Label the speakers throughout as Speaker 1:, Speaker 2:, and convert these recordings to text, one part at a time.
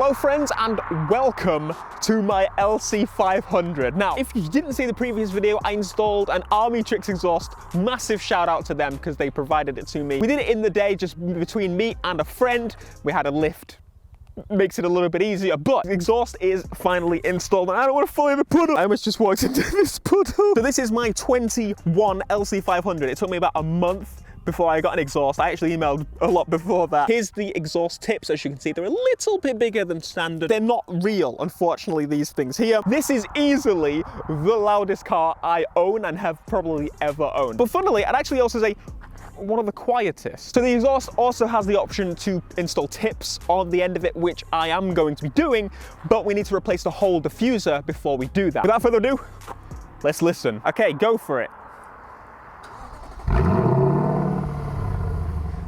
Speaker 1: Hello friends and welcome to my LC500. Now, if you didn't see the previous video, I installed an Armytrix exhaust. Massive shout out to them because they provided it to me. We did it in the day just between me and a friend. We had a lift. Makes it a little bit easier, but the exhaust is finally installed and I don't want to fall in the puddle. I almost just walked into this puddle. So this is my 21 LC500. It took me about a month before I got an exhaust. I actually emailed a lot before that. Here's the exhaust tips. As you can see, they're a little bit bigger than standard. They're not real, unfortunately, these things here. This is easily the loudest car I own and have probably ever owned. But funnily, I'd actually also say one of the quietest. So the exhaust also has the option to install tips on the end of it, which I am going to be doing, but we need to replace the whole diffuser before we do that. Without further ado, let's listen. Okay, go for it.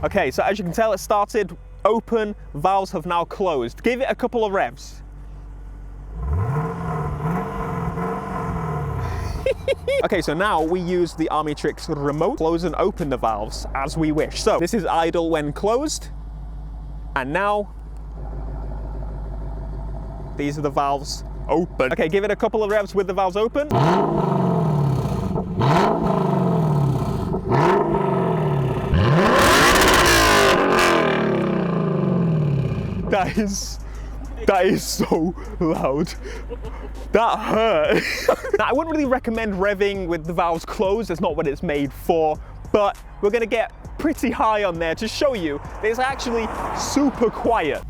Speaker 1: Okay, so as you can tell, it started open, valves have now closed. Give it a couple of revs. Okay, so now we use the Armytrix remote, close and open the valves as we wish. So this is idle when closed, and now these are the valves open. Okay, give it a couple of revs with the valves open. That is so loud. That hurt. Now, I wouldn't really recommend revving with the valves closed. That's not what it's made for, but we're gonna get pretty high on there to show you that it's actually super quiet.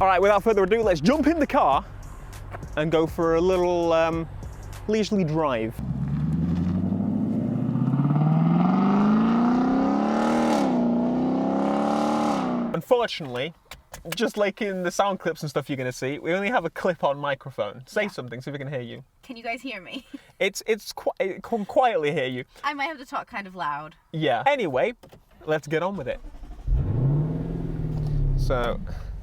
Speaker 1: All right, without further ado, let's jump in the car and go for a little leisurely drive. Unfortunately, just like in the sound clips and stuff you're going to see, we only have a clip-on microphone. Say something so we can hear you. Can you guys hear me? It can quietly hear you. I might have to talk kind of loud. Yeah. Anyway, let's get on with it. So,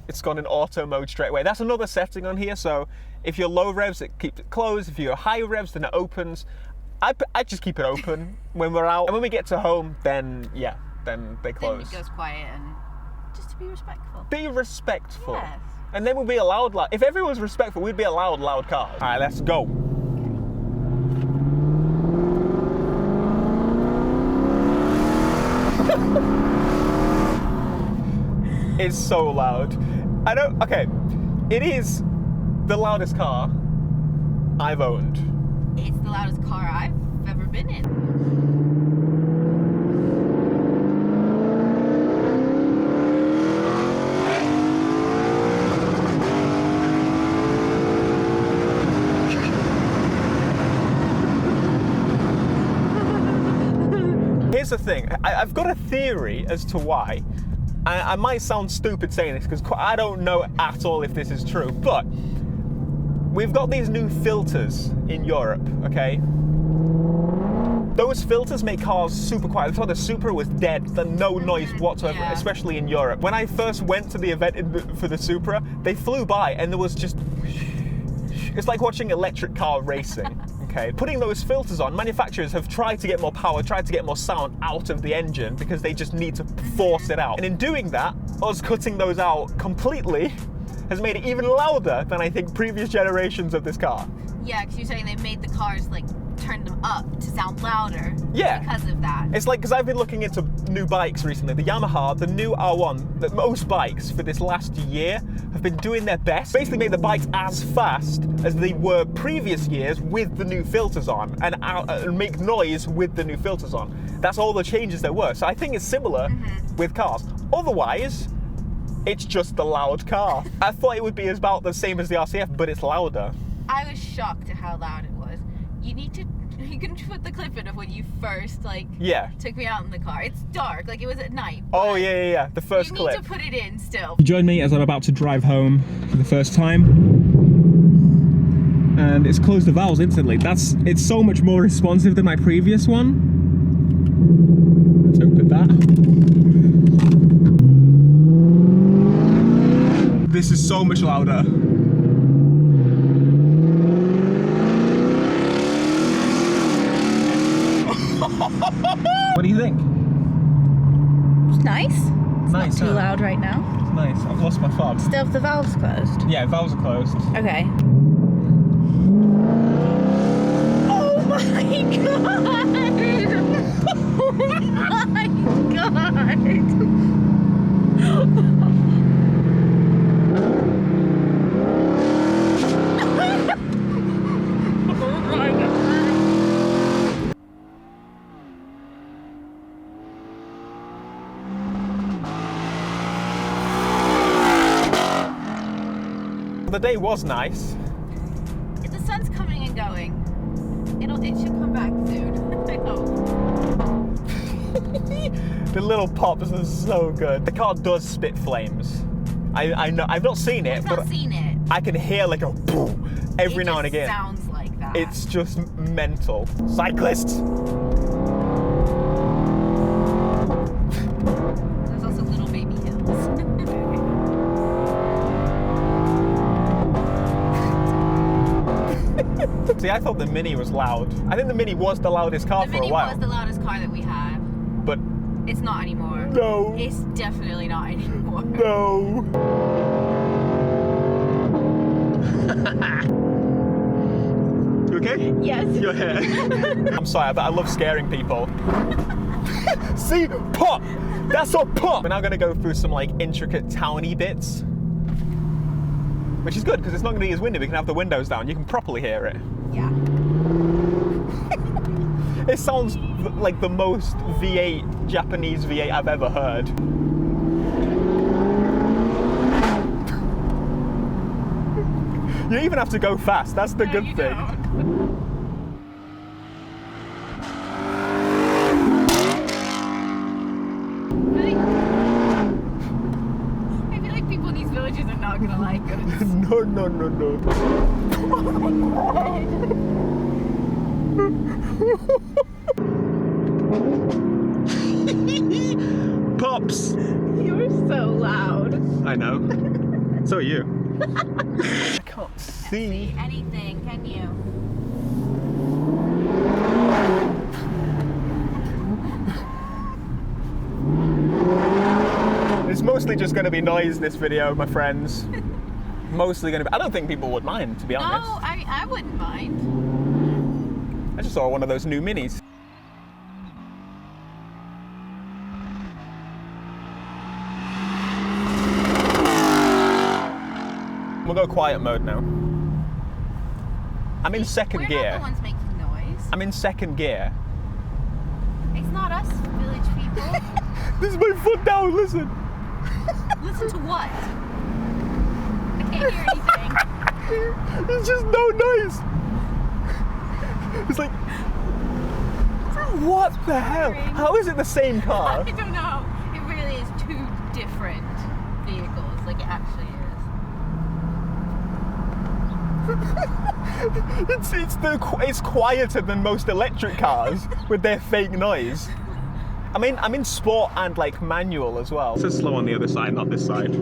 Speaker 1: it's gone in auto mode straight away. That's another setting on here. So, if you're low revs, it keeps it closed. If you're high revs, then it opens. I just keep it open when we're out. And when we get to home, then, yeah, then they close. Then it goes quiet and... just to be respectful. Be respectful. Yes. And then we'll be allowed, like, if everyone's respectful, we'd be allowed loud cars. All right, let's go. It's so loud. Okay, it is the loudest car I've owned. It's the loudest car I've ever been in. Here's the thing, I've got a theory as to why. I might sound stupid saying this because I don't know at all if this is true, but we've got these new filters in Europe, okay? Those filters make cars super quiet. That's why the Supra was dead, no noise whatsoever, yeah. Especially in Europe. When I first went to the event for the Supra, they flew by and there was just... it's like watching electric car racing. Okay. Putting those filters on, manufacturers have tried to get more power, tried to get more sound out of the engine because they just need to force it out. And in doing that, us cutting those out completely has made it even louder than I think previous generations of this car. Yeah, because you're saying they made the cars, like, turn them up to sound louder. Yeah. Because of that. It's like, because I've been looking into new bikes recently. The Yamaha, the new R1, most bikes for this last year have been doing their best. Basically made the bikes as fast as they were previous years with the new filters on and make noise with the new filters on. That's all the changes there were. So I think it's similar with cars. Otherwise, it's just a loud car. I thought it would be about the same as the RCF, but it's louder. I was shocked at how loud it was. You can put the clip in of when you first, like, took me out in the car. It's dark, like it was at night. Oh, yeah, the first clip. You need to put it in still. Join me as I'm about to drive home for the first time. And it's closed the valves instantly. It's so much more responsive than my previous one. Let's open that. This is so much louder. What do you think?
Speaker 2: It's nice. It's not too loud. valves closed?
Speaker 1: Yeah, valves are closed.
Speaker 2: Okay. Oh my god! Oh my god!
Speaker 1: The day was nice.
Speaker 2: The sun's coming and going. It should come back soon. I hope.
Speaker 1: The little pops are so good. The car does spit flames. I know. I've not seen it, but I can hear like a boom every now and again.
Speaker 2: It sounds like that.
Speaker 1: It's just mental. Cyclists.
Speaker 2: There's also little baby hills.
Speaker 1: See, I thought the Mini was loud. I think the Mini was the loudest car for a while.
Speaker 2: The Mini was the loudest car that we had.
Speaker 1: But
Speaker 2: it's not anymore.
Speaker 1: No.
Speaker 2: It's definitely not anymore.
Speaker 1: No. You okay?
Speaker 2: Yes.
Speaker 1: Your hair. I'm sorry, but I love scaring people. See? Pop! That's a pop! We're now gonna go through some like intricate towny bits. Which is good, because it's not gonna be as windy. We can have the windows down. You can properly hear it.
Speaker 2: Yeah.
Speaker 1: It sounds like the most V8, Japanese V8 I've ever heard. You don't even have to go fast, that's the good thing.
Speaker 2: I feel like people in these villages are not gonna like us.
Speaker 1: No, no, no, no.
Speaker 2: Oh my god.
Speaker 1: Pops!
Speaker 2: You're so loud.
Speaker 1: I know. So are you. I can't see
Speaker 2: anything, can you?
Speaker 1: It's mostly just going to be noise, this video, my friends. Mostly going to be. I don't think people would mind, to be honest.
Speaker 2: No, I wouldn't mind.
Speaker 1: I just saw one of those new Minis. We'll go quiet mode now. I'm in second gear.
Speaker 2: We're not the ones making noise.
Speaker 1: I'm in second gear.
Speaker 2: It's not us, village people.
Speaker 1: This is my foot down, listen.
Speaker 2: Listen to what? I can't hear anything.
Speaker 1: There's just no noise. It's like, what the hell? How is it the same car?
Speaker 2: I don't know. It really is two different vehicles. Like it actually is.
Speaker 1: It's quieter than most electric cars with their fake noise. I mean, I'm in sport and like manual as well. So slow on the other side, not this side.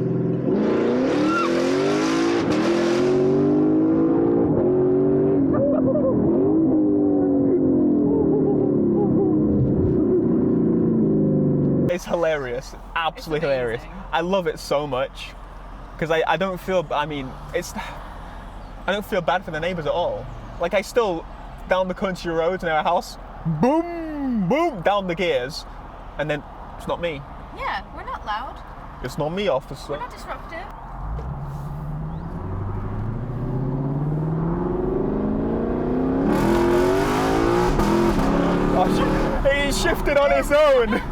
Speaker 1: It's hilarious, absolutely hilarious. I love it so much because I don't feel. I mean, I don't feel bad for the neighbours at all. Like I still down the country roads in our house, boom, boom, down the gears, and then it's not me.
Speaker 2: Yeah, we're not loud.
Speaker 1: It's not me, officer.
Speaker 2: We're not disruptive.
Speaker 1: Oh, he shifted on his own.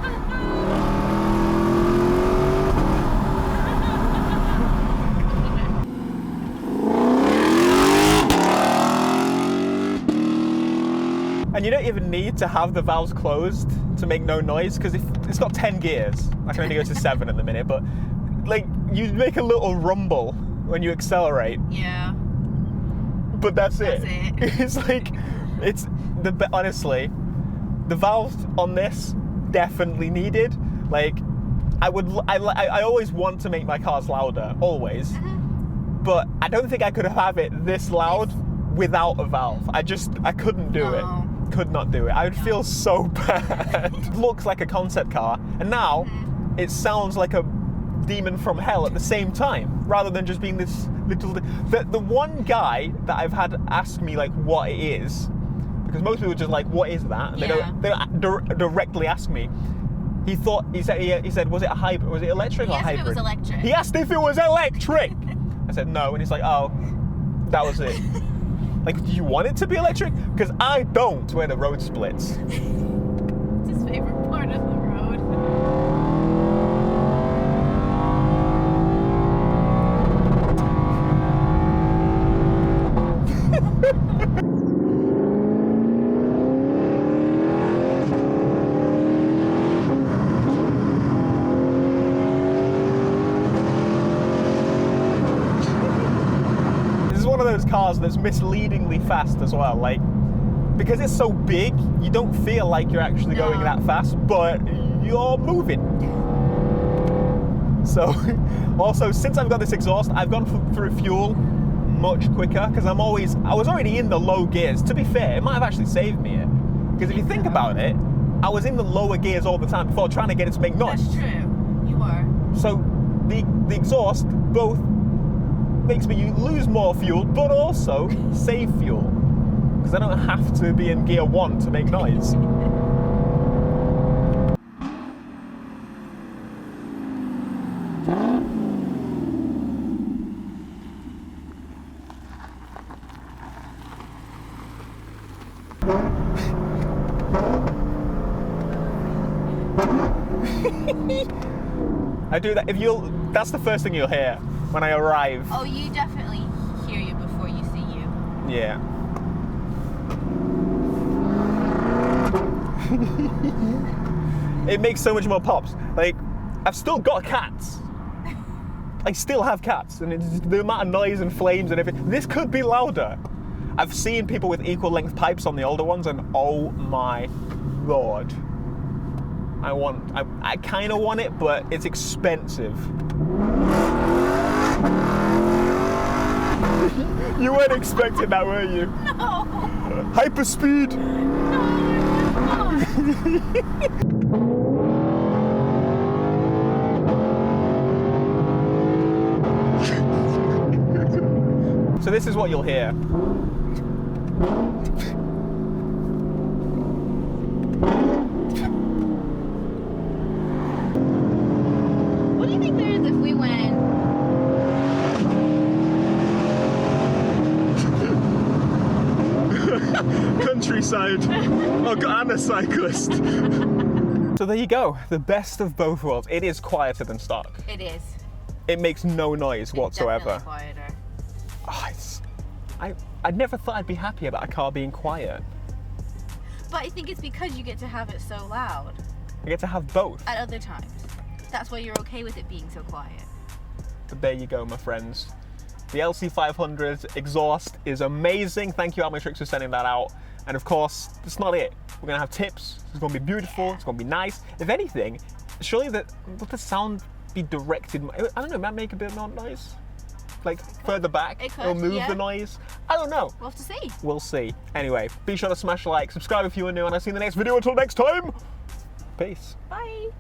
Speaker 1: And you don't even need to have the valves closed to make no noise, because if it's got 10 gears, I can only go to 7 at the minute, but like you make a little rumble when you accelerate.
Speaker 2: Yeah.
Speaker 1: But that's it. It's like, honestly, the valves on this definitely needed. Like, I always want to make my cars louder, always. But I don't think I could have it this loud without a valve. I couldn't do it. Could not do it. I would feel so bad. It looks like a concept car, and now it sounds like a demon from hell at the same time, rather than just being this little... The one guy that I've had ask me like what it is, because most people are just like, what is that? And they don't directly ask me. He said, was it a hybrid? Was it electric or hybrid?
Speaker 2: He asked if it was electric.
Speaker 1: He asked if it was electric. I said no, and he's like, oh, that was it. Like, do you want it to be electric? Because I don't. It's where the road splits.
Speaker 2: It's his favorite part of the road.
Speaker 1: One of those cars that's misleadingly fast as well, like, because it's so big you don't feel like you're actually going that fast, but you're moving. So also, since I've got this exhaust, I've gone through fuel much quicker, because I was already in the low gears. To be fair, it might have actually saved me it, because if you think about it, I was in the lower gears all the time before trying to get it to make noise.
Speaker 2: That's true, you were.
Speaker 1: So the exhaust both makes me lose more fuel, but also save fuel, because I don't have to be in gear 1 to make noise. I do that. That's the first thing you'll hear when I arrive.
Speaker 2: Oh, you definitely hear you before you see you.
Speaker 1: Yeah. It makes so much more pops. Like, I've still got cats. I still have cats, and it's the amount of noise and flames and everything. This could be louder. I've seen people with equal length pipes on the older ones, and oh my lord. I kind of want it, but it's expensive. You weren't expecting that, were you?
Speaker 2: No.
Speaker 1: Hyperspeed. So this is what you'll hear.
Speaker 2: What do you think there is if we went?
Speaker 1: Countryside. Oh god, and a cyclist. So there you go, the best of both worlds. It is quieter than stock.
Speaker 2: It is.
Speaker 1: It makes no noise whatsoever.
Speaker 2: It's definitely quieter.
Speaker 1: Oh, I never thought I'd be happy about a car being quiet.
Speaker 2: But I think it's because you get to have it so loud.
Speaker 1: I get to have both.
Speaker 2: At other times. That's why you're okay with it being so quiet.
Speaker 1: But there you go, my friends. The LC500 exhaust is amazing. Thank you, Armytrix, for sending that out. And of course, that's not it. We're gonna have tips. It's gonna be beautiful. It's gonna be nice. If anything, surely would the sound be directed? I don't know. Might make a bit more noise. Like further back, it'll move the noise. I don't know.
Speaker 2: We'll have to see.
Speaker 1: We'll see. Anyway, be sure to smash a like, subscribe if you are new, and I'll see you in the next video. Until next time, peace.
Speaker 2: Bye.